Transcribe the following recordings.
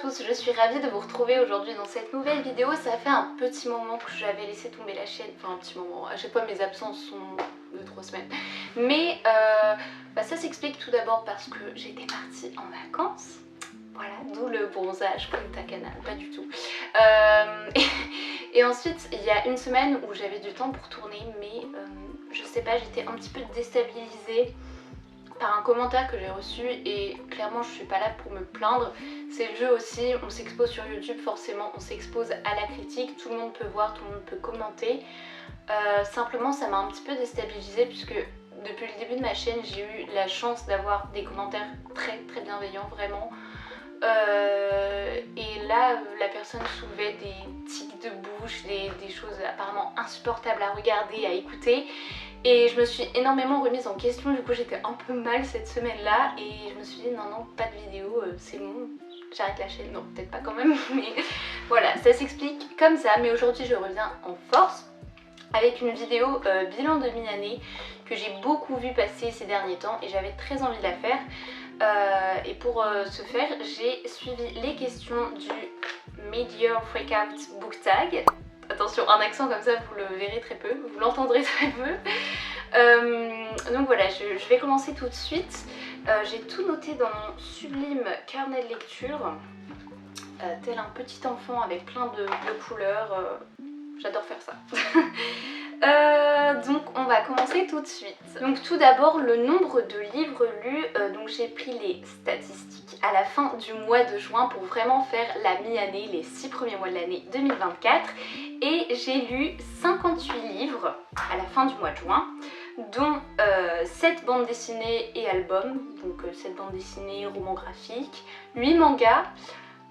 tous, je suis ravie de vous retrouver aujourd'hui dans cette nouvelle vidéo. Ça fait un petit moment que j'avais laissé tomber la chaîne, enfin un petit moment, à chaque fois mes absences sont de 3 semaines. Mais ça s'explique tout d'abord parce que j'étais partie en vacances. Voilà, d'où le bronzage Punta Cana, pas du tout. Et ensuite, il y a une semaine où j'avais du temps pour tourner, mais je sais pas, j'étais un petit peu déstabilisée par un commentaire que j'ai reçu et clairement je suis pas là pour me plaindre. C'est le jeu aussi, on s'expose sur YouTube, forcément on s'expose à la critique, tout le monde peut voir, tout le monde peut commenter. Simplement ça m'a un petit peu déstabilisée puisque depuis le début de ma chaîne j'ai eu la chance d'avoir des commentaires très bienveillants vraiment. Et là la personne soulevait des tics de bouche, des choses apparemment insupportables à regarder, à écouter. Et je me suis énormément remise en question, du coup j'étais un peu mal cette semaine là et je me suis dit non pas de vidéo, c'est bon, j'arrête la chaîne, non peut-être pas quand même, mais voilà, ça s'explique comme ça. Mais aujourd'hui je reviens en force avec une vidéo bilan de mi-année que j'ai beaucoup vu passer ces derniers temps et j'avais très envie de la faire. Et pour ce faire, j'ai suivi les questions du Mid-Year Freakout Book Tag. Attention, un accent comme ça vous le verrez très peu, vous l'entendrez très peu. Donc voilà, je vais commencer tout de suite. J'ai tout noté dans mon sublime carnet de lecture, tel un petit enfant avec plein de couleurs. J'adore faire ça. Donc on va commencer tout de suite. Donc tout d'abord le nombre de livres lus, donc j'ai pris les statistiques à la fin du mois de juin pour vraiment faire la mi-année, les 6 premiers mois de l'année 2024 et j'ai lu 58 livres à la fin du mois de juin, dont 7 bandes dessinées et albums, donc 7 bandes dessinées, romans graphiques, 8 mangas,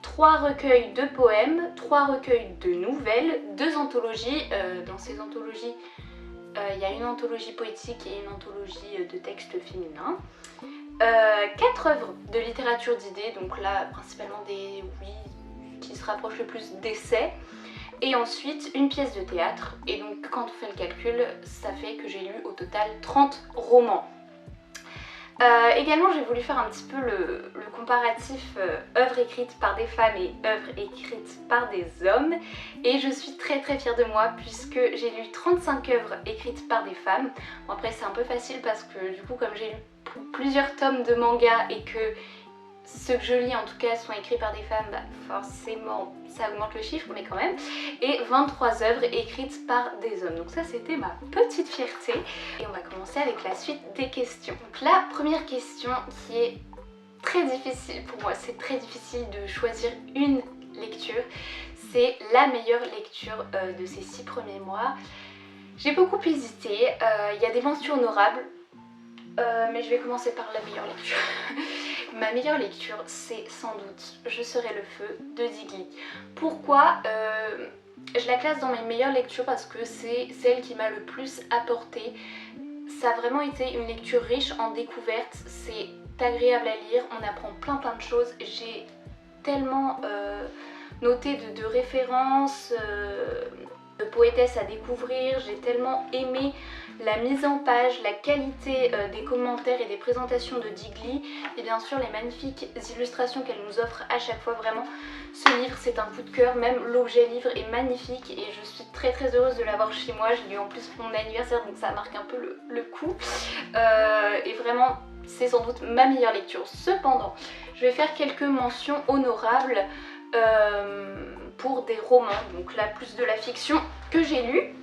3 recueils de poèmes, 3 recueils de nouvelles, 2 anthologies. Dans ces anthologies, il y a une anthologie poétique et une anthologie de textes féminins. 4 œuvres de littérature d'idées, donc là principalement des qui se rapprochent le plus d'essais. Et ensuite une pièce de théâtre. Et donc quand on fait le calcul, ça fait que j'ai lu au total 30 romans. Également j'ai voulu faire un petit peu le comparatif œuvres écrites par des femmes et œuvres écrites par des hommes et je suis très fière de moi puisque j'ai lu 35 œuvres écrites par des femmes. Bon, après c'est un peu facile parce que du coup comme j'ai lu plusieurs tomes de manga et que ceux que je lis en tout cas sont écrits par des femmes, forcément ça augmente le chiffre mais quand même. Et 23 œuvres écrites par des hommes. Donc ça c'était ma petite fierté. Et on va commencer avec la suite des questions. Donc la première question qui est très difficile pour moi, c'est très difficile de choisir une lecture. C'est la meilleure lecture de ces 6 premiers mois. J'ai beaucoup hésité, il y a des mentions honorables. Mais je vais commencer par la meilleure lecture. Ma meilleure lecture, c'est sans doute Je serai le feu de Digli. Pourquoi je la classe dans mes meilleures lectures parce que c'est celle qui m'a le plus apporté. Ça a vraiment été une lecture riche en découvertes, c'est agréable à lire, on apprend plein de choses. J'ai tellement noté de références, de poétesses à découvrir, j'ai tellement aimé la mise en page, la qualité des commentaires et des présentations de Digli et bien sûr les magnifiques illustrations qu'elle nous offre à chaque fois. Vraiment ce livre c'est un coup de cœur, même l'objet livre est magnifique et je suis très heureuse de l'avoir chez moi. Je l'ai eu en plus pour mon anniversaire donc ça marque un peu le coup et vraiment c'est sans doute ma meilleure lecture. Cependant je vais faire quelques mentions honorables pour des romans, donc là plus de la fiction que j'ai lu.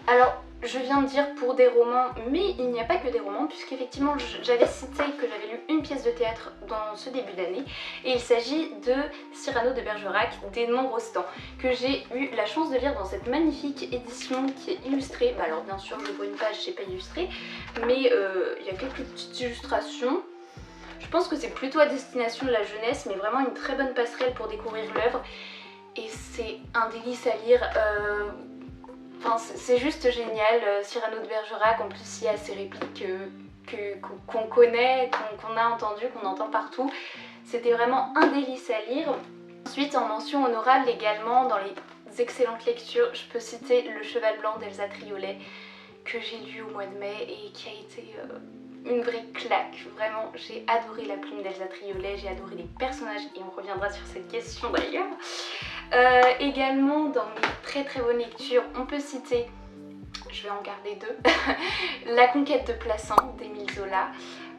Alors je viens de dire pour des romans, mais il n'y a pas que des romans, puisqu'effectivement j'avais cité que j'avais lu une pièce de théâtre dans ce début d'année, et il s'agit de Cyrano de Bergerac, Des Noms Rostand, que j'ai eu la chance de lire dans cette magnifique édition qui est illustrée. Alors bien sûr je vois une page, c'est pas illustré, mais il y a quelques petites illustrations. Je pense que c'est plutôt à destination de la jeunesse, mais vraiment une très bonne passerelle pour découvrir l'œuvre, et c'est un délice à lire. Enfin, c'est juste génial, Cyrano de Bergerac, en plus il y a ces répliques qu'on connaît, qu'on a entendues, qu'on entend partout. C'était vraiment un délice à lire. Ensuite en mention honorable également dans les excellentes lectures, je peux citer Le Cheval Blanc d'Elsa Triolet que j'ai lu au mois de mai et qui a été une vraie claque, vraiment j'ai adoré la plume d'Elsa Triolet, j'ai adoré les personnages et on reviendra sur cette question d'ailleurs. Également dans mes très très bonnes lectures on peut citer, je vais en garder deux, La conquête de Plassans d'Émile Zola.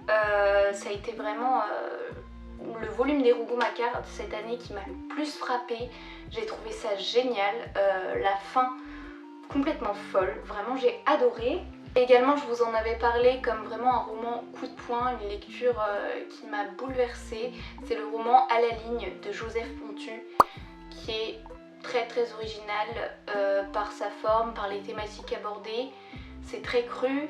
Ça a été vraiment le volume des Rougon-Macquart de cette année qui m'a le plus frappée. J'ai trouvé ça génial, la fin complètement folle, vraiment j'ai adoré. Également je vous en avais parlé comme vraiment un roman coup de poing, une lecture qui m'a bouleversée. C'est le roman À la ligne de Joseph Pontu qui est très très original par sa forme, par les thématiques abordées. C'est très cru.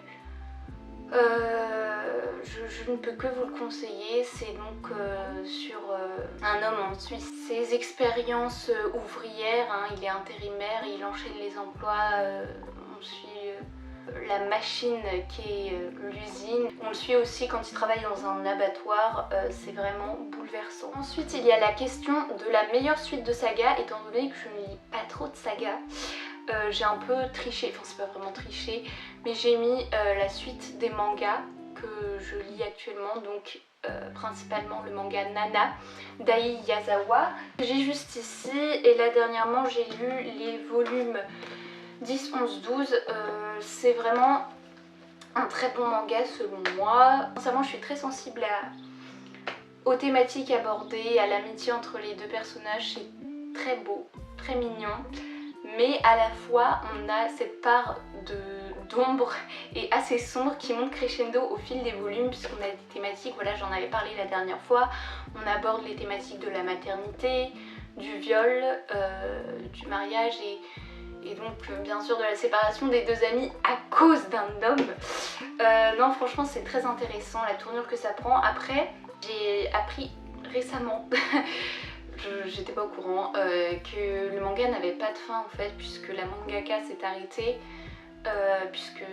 Je ne peux que vous le conseiller. C'est donc sur un homme en Suisse, ses expériences ouvrières, hein, il est intérimaire, il enchaîne les emplois, on suit la machine qui est l'usine. On le suit aussi quand il travaille dans un abattoir, c'est vraiment bouleversant. Ensuite il y a la question de la meilleure suite de saga, étant donné que je ne lis pas trop de sagas. J'ai un peu triché, enfin c'est pas vraiment triché, mais j'ai mis la suite des mangas que je lis actuellement, donc principalement le manga Nana d'Ai Yazawa. J'ai juste ici, et là dernièrement j'ai lu les volumes 10, 11, 12, c'est vraiment un très bon manga selon moi. Sincèrement je suis très sensible aux thématiques abordées, à l'amitié entre les deux personnages, c'est très beau, très mignon. Mais à la fois on a cette part d'ombre et assez sombre qui monte crescendo au fil des volumes, puisqu'on a des thématiques, voilà j'en avais parlé la dernière fois, on aborde les thématiques de la maternité, du viol, du mariage et donc bien sûr de la séparation des deux amis à cause d'un homme. Non franchement c'est très intéressant la tournure que ça prend. Après j'ai appris récemment j'étais pas au courant que le manga n'avait pas de fin en fait, puisque la mangaka s'est arrêtée, puisque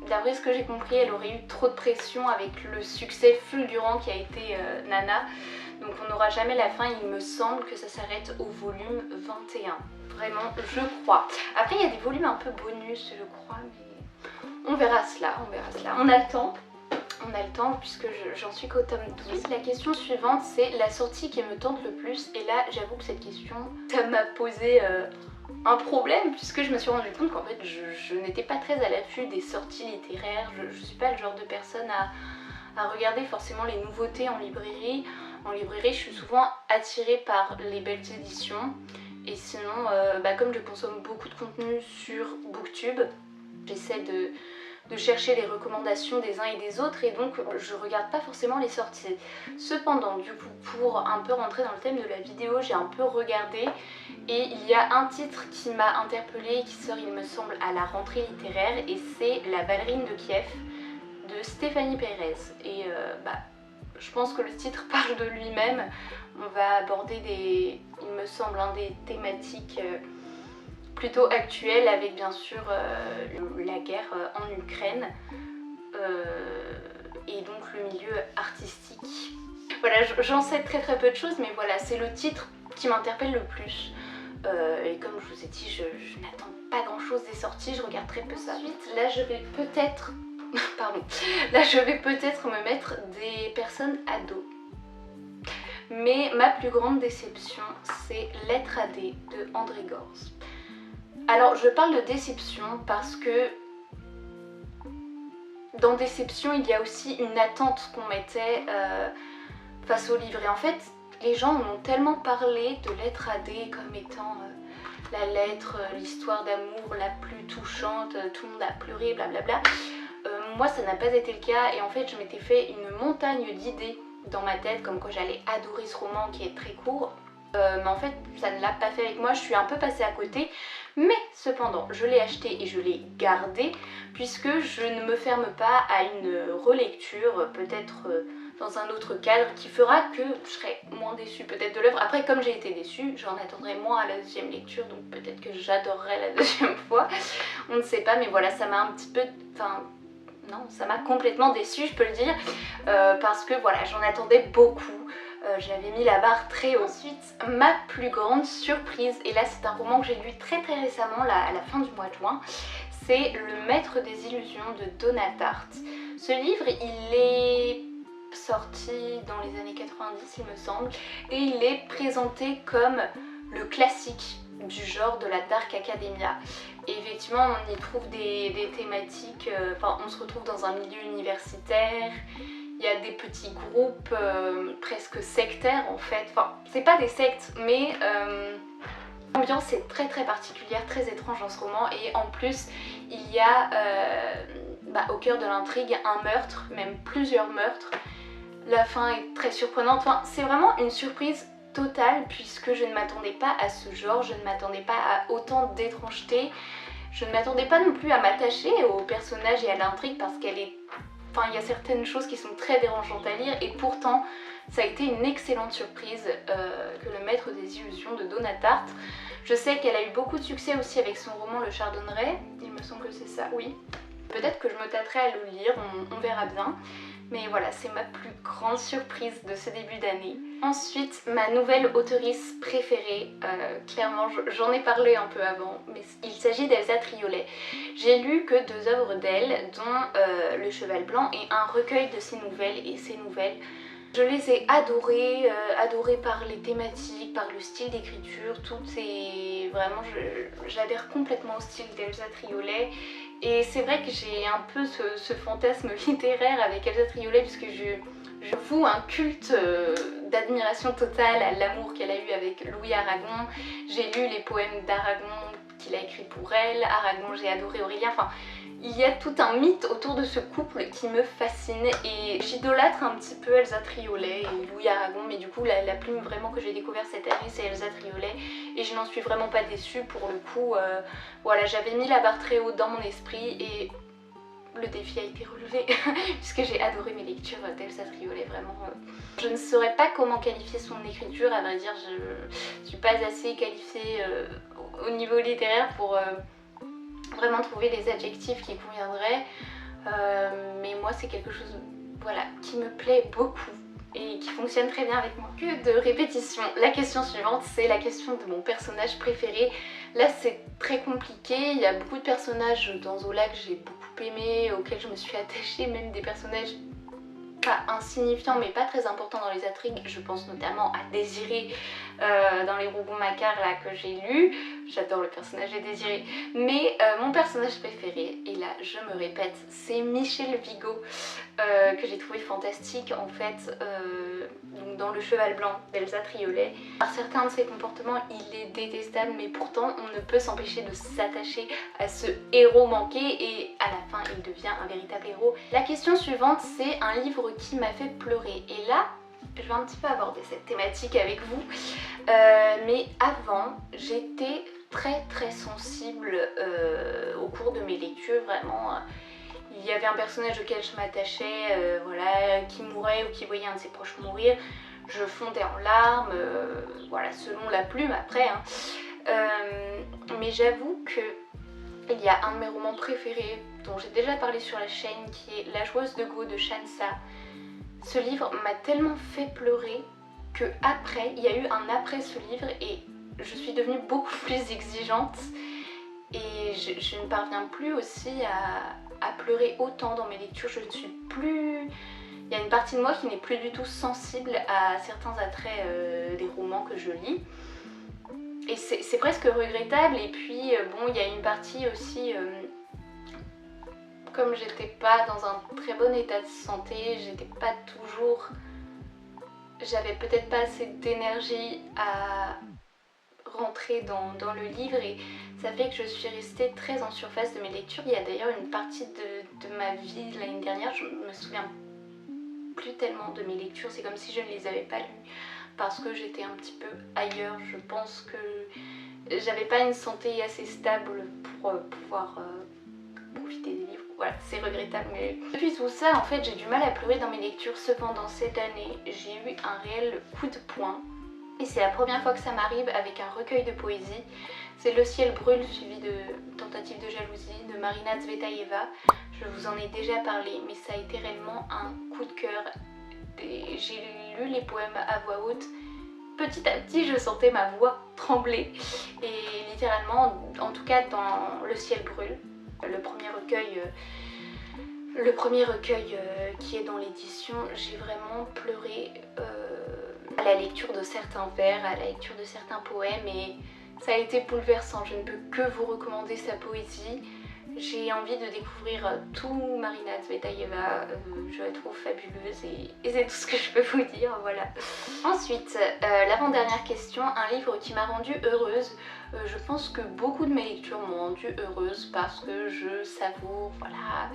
d'après ce que j'ai compris elle aurait eu trop de pression avec le succès fulgurant qui a été Nana, donc on n'aura jamais la fin. Il me semble que ça s'arrête au volume 21, vraiment je crois. Après il y a des volumes un peu bonus je crois, mais on verra cela, on a le temps. On a le temps puisque j'en suis qu'au tome 12. La question suivante c'est la sortie qui me tente le plus, et là j'avoue que cette question ça m'a posé un problème, puisque je me suis rendu compte qu'en fait je n'étais pas très à l'affût des sorties littéraires. Je suis pas le genre de personne à regarder forcément les nouveautés en librairie. En librairie je suis souvent attirée par les belles éditions, et sinon comme je consomme beaucoup de contenu sur Booktube, j'essaie de chercher les recommandations des uns et des autres, et donc je regarde pas forcément les sorties. Cependant du coup pour un peu rentrer dans le thème de la vidéo, j'ai un peu regardé et il y a un titre qui m'a interpellée qui sort il me semble à la rentrée littéraire, et c'est La ballerine de Kiev de Stéphanie Pérez. Et je pense que le titre parle de lui-même. On va aborder il me semble des thématiques plutôt actuelle, avec bien sûr la guerre en Ukraine et donc le milieu artistique. Voilà, j'en sais très peu de choses, mais voilà, c'est le titre qui m'interpelle le plus. Et comme je vous ai dit, je n'attends pas grand chose des sorties, je regarde très peu ça. Ensuite, là je vais peut-être pardon, là je vais peut-être me mettre des personnes ados. Mais ma plus grande déception, c'est Lettre à D de André Gorz. Alors je parle de déception parce que dans déception il y a aussi une attente qu'on mettait face au livre. Et en fait les gens m'ont tellement parlé de Lettre à D comme étant la lettre, l'histoire d'amour la plus touchante, tout le monde a pleuré, blablabla. Moi ça n'a pas été le cas, et en fait je m'étais fait une montagne d'idées dans ma tête comme quoi j'allais adorer ce roman qui est très court. Mais en fait ça ne l'a pas fait avec moi, je suis un peu passée à côté, mais cependant je l'ai acheté et je l'ai gardé, puisque je ne me ferme pas à une relecture, peut-être dans un autre cadre, qui fera que je serai moins déçue peut-être de l'œuvre. Après comme j'ai été déçue, j'en attendrai moins à la deuxième lecture, donc peut-être que j'adorerai la deuxième fois, on ne sait pas. Mais voilà, ça m'a un petit peu... Enfin non, ça m'a complètement déçue, je peux le dire, parce que voilà, j'en attendais beaucoup. J'avais mis la barre très haut. Ensuite, ma plus grande surprise, et là c'est un roman que j'ai lu très récemment, à la fin du mois de juin, c'est Le Maître des Illusions de Donna Tartt. Ce livre, il est sorti dans les années 90 il me semble, et il est présenté comme le classique du genre de la Dark Academia. Et effectivement on y trouve des thématiques, on se retrouve dans un milieu universitaire, il y a des petits groupes presque sectaires en fait, c'est pas des sectes mais l'ambiance est très particulière, très étrange dans ce roman, et en plus il y a au cœur de l'intrigue un meurtre, même plusieurs meurtres. La fin est très surprenante, c'est vraiment une surprise totale puisque je ne m'attendais pas à ce genre, je ne m'attendais pas à autant d'étrangeté, je ne m'attendais pas non plus à m'attacher au personnage et à l'intrigue parce qu'elle est... il y a certaines choses qui sont très dérangeantes à lire, et pourtant ça a été une excellente surprise que Le Maître des Illusions de Donna Tartt. Je sais qu'elle a eu beaucoup de succès aussi avec son roman Le Chardonneret, il me semble que c'est ça, oui. Peut-être que je me tâterai à le lire, on verra bien. Mais voilà, c'est ma plus grande surprise de ce début d'année. Ensuite, ma nouvelle auteurice préférée, clairement j'en ai parlé un peu avant, mais il s'agit d'Elsa Triolet. J'ai lu que 2 œuvres d'elle, dont Le Cheval Blanc et un recueil de ses nouvelles, et ces nouvelles, je les ai adorées, adorées par les thématiques, par le style d'écriture, vraiment j'adhère complètement au style d'Elsa Triolet. Et c'est vrai que j'ai un peu ce fantasme littéraire avec Elsa Triolet puisque je voue un culte d'admiration totale à l'amour qu'elle a eu avec Louis Aragon. J'ai lu les poèmes d'Aragon qu'il a écrits pour elle, Aragon j'ai adoré Aurélien, il y a tout un mythe autour de ce couple qui me fascine et j'idolâtre un petit peu Elsa Triolet et Louis Aragon, mais du coup la plume vraiment que j'ai découvert cette année c'est Elsa Triolet et je n'en suis vraiment pas déçue pour le coup. Voilà, j'avais mis la barre très haute dans mon esprit et le défi a été relevé puisque j'ai adoré mes lectures d'Elsa Triolet, vraiment. Je ne saurais pas comment qualifier son écriture, à vrai dire je suis pas assez qualifiée au niveau littéraire pour vraiment trouver les adjectifs qui conviendraient, mais moi c'est quelque chose qui me plaît beaucoup et qui fonctionne très bien avec moi. Que de répétition. La question suivante, c'est la question de mon personnage préféré. Là c'est très compliqué, il y a beaucoup de personnages dans Zola que j'ai beaucoup aimé, auxquels je me suis attachée, même des personnages pas insignifiants mais pas très importants dans les intrigues. Je pense notamment à Désiré dans Les Robots Macaires là que j'ai lu. J'adore le personnage de Désiré. Mais mon personnage préféré, et là je me répète, c'est Michel Vigo que j'ai trouvé fantastique en fait donc dans Le Cheval Blanc d'Elsa Triolet. Par certains de ses comportements il est détestable mais pourtant on ne peut s'empêcher de s'attacher à ce héros manqué et à la fin il devient un véritable héros. La question suivante, c'est un livre qui m'a fait pleurer, et là je vais un petit peu aborder cette thématique avec vous, mais avant j'étais très sensible au cours de mes lectures, vraiment. Il y avait un personnage auquel je m'attachais, qui mourait ou qui voyait un de ses proches mourir, je fondais en larmes, selon la plume après, hein. Mais j'avoue que il y a un de mes romans préférés dont j'ai déjà parlé sur la chaîne qui est La Joueuse de Go de Shansa. Ce livre m'a tellement fait pleurer que après, il y a eu un après ce livre et je suis devenue beaucoup plus exigeante et je ne parviens plus aussi à pleurer autant dans mes lectures. Je ne suis plus... Il y a une partie de moi qui n'est plus du tout sensible à certains attraits des romans que je lis. Et c'est presque regrettable. Et puis bon, il y a une partie aussi... comme j'étais pas dans un très bon état de santé, j'avais peut-être pas assez d'énergie à rentrer dans le livre et ça fait que je suis restée très en surface de mes lectures. Il y a d'ailleurs une partie de ma vie l'année dernière, je me souviens plus tellement de mes lectures, c'est comme si je ne les avais pas lues parce que j'étais un petit peu ailleurs. Je pense que j'avais pas une santé assez stable pour pouvoir profiter des livres. Voilà, c'est regrettable, mais depuis tout ça, en fait, j'ai du mal à pleurer dans mes lectures. Cependant, cette année, j'ai eu un réel coup de poing. Et c'est la première fois que ça m'arrive avec un recueil de poésie. C'est Le ciel brûle, suivi de Tentative de jalousie de Marina Tsvetaeva. Je vous en ai déjà parlé, mais ça a été réellement un coup de cœur. J'ai lu les poèmes à voix haute. Petit à petit, je sentais ma voix trembler. Et littéralement, en tout cas dans Le ciel brûle, Le premier recueil qui est dans l'édition, j'ai vraiment pleuré à la lecture de certains vers, à la lecture de certains poèmes et ça a été bouleversant. Je ne peux que vous recommander sa poésie. J'ai envie de découvrir tout Marina Tsvetaeva, je la trouve fabuleuse et c'est tout ce que je peux vous dire, voilà. Ensuite, l'avant-dernière question, un livre qui m'a rendue heureuse. Je pense que beaucoup de mes lectures m'ont rendue heureuse parce que je savoure, voilà,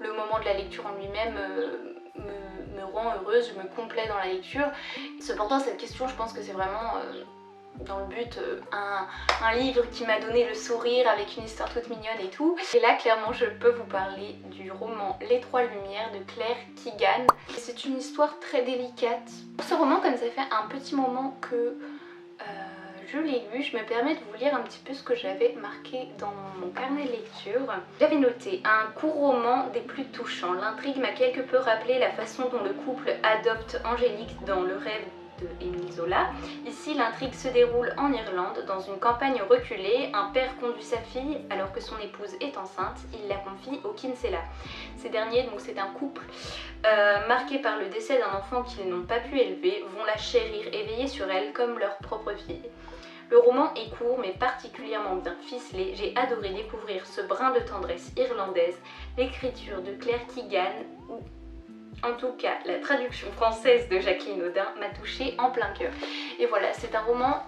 le moment de la lecture en lui-même me rend heureuse, je me complais dans la lecture. Cependant, cette question, je pense que c'est vraiment dans le but un livre qui m'a donné le sourire avec une histoire toute mignonne et tout. Et là clairement je peux vous parler du roman Les Trois Lumières de Claire Keegan. C'est une histoire très délicate. Ce roman, comme ça fait un petit moment que je l'ai lu, je me permets de vous lire un petit peu ce que j'avais marqué dans mon carnet de lecture. J'avais noté un court roman des plus touchants. L'intrigue m'a quelque peu rappelé la façon dont le couple adopte Angélique dans Le Rêve de Émile Zola. Ici, l'intrigue se déroule en Irlande, dans une campagne reculée. Un père conduit sa fille alors que son épouse est enceinte. Il la confie au Kinsella. Ces derniers, donc c'est un couple marqué par le décès d'un enfant qu'ils n'ont pas pu élever, vont la chérir et veiller sur elle comme leur propre fille. Le roman est court mais particulièrement bien ficelé. J'ai adoré découvrir ce brin de tendresse irlandaise, l'écriture de Claire Keegan, ou en tout cas la traduction française de Jacqueline Audin m'a touchée en plein cœur. Et voilà, c'est un roman,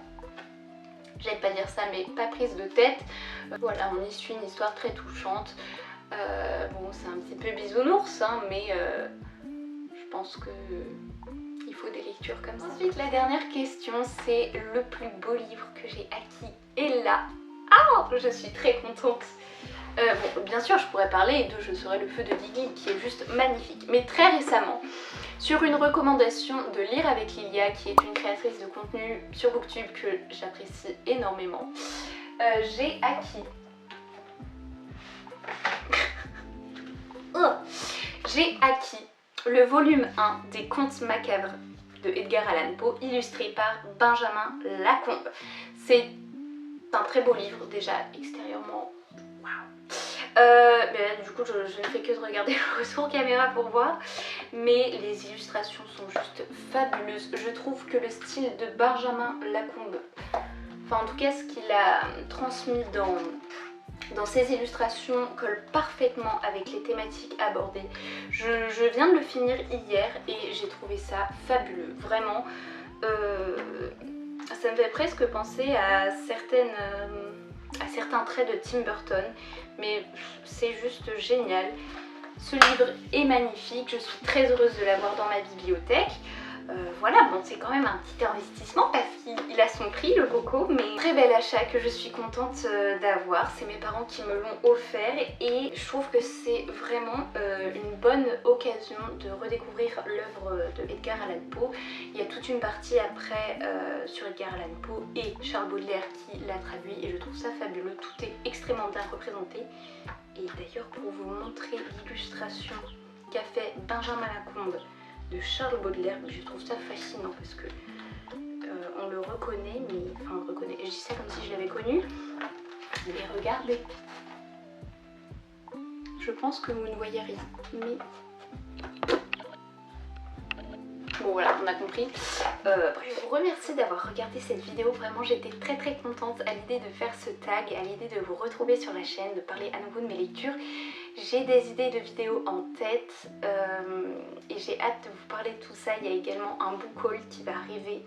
j'aime pas dire ça mais pas prise de tête. Voilà, on y suit une histoire très touchante. Bon, c'est un petit peu bisounours hein, mais je pense que il faut des lectures comme ça. Ensuite, la dernière question, c'est le plus beau livre que j'ai acquis. Et là, je suis très contente. Bon, bien sûr, je pourrais parler de Je serai le feu de Diggy, qui est juste magnifique. Mais très récemment, sur une recommandation de Lire avec Lilia, qui est une créatrice de contenu sur Booktube que j'apprécie énormément, j'ai acquis... j'ai acquis le volume 1 des Contes macabres de Edgar Allan Poe, illustré par Benjamin Lacombe. C'est un très beau livre déjà, extérieurement, waouh. Du coup je ne fais que de regarder le retour caméra pour voir, mais les illustrations sont juste fabuleuses. Je trouve que le style de Benjamin Lacombe, enfin en tout cas ce qu'il a transmis dans ses illustrations colle parfaitement avec les thématiques abordées. Je viens de le finir hier et j'ai trouvé ça fabuleux, vraiment. Ça me fait presque penser à certains traits de Tim Burton, mais c'est juste génial. Ce livre est magnifique, je suis très heureuse de l'avoir dans ma bibliothèque. Voilà, bon c'est quand même un petit investissement parce qu'il a son prix le coco, mais très bel achat que je suis contente d'avoir. C'est mes parents qui me l'ont offert et je trouve que c'est vraiment une bonne occasion de redécouvrir l'œuvre de Edgar Allan Poe. Il y a toute une partie après sur Edgar Allan Poe et Charles Baudelaire qui l'a traduit et je trouve ça fabuleux. Tout est extrêmement bien représenté. Et d'ailleurs pour vous montrer l'illustration qu'a fait Benjamin Lacombe de Charles Baudelaire, je trouve ça fascinant parce que on le reconnaît, mais enfin on le reconnaît, je dis ça comme si je l'avais connu, mais regardez, je pense que vous ne voyez rien, mais bon voilà, on a compris. Bref, je vous remercie d'avoir regardé cette vidéo, vraiment j'étais très contente à l'idée de faire ce tag, à l'idée de vous retrouver sur la chaîne, de parler à nouveau de mes lectures. J'ai des idées de vidéos en tête et j'ai hâte de vous parler de tout ça. Il y a également un book haul qui va arriver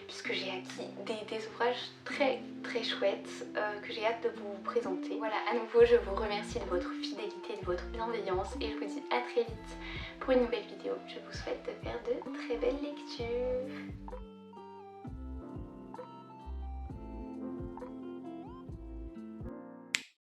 puisque j'ai acquis des ouvrages très chouettes que j'ai hâte de vous présenter. Voilà, à nouveau je vous remercie de votre fidélité, de votre bienveillance et je vous dis à très vite pour une nouvelle vidéo. Je vous souhaite de faire de très belles lectures.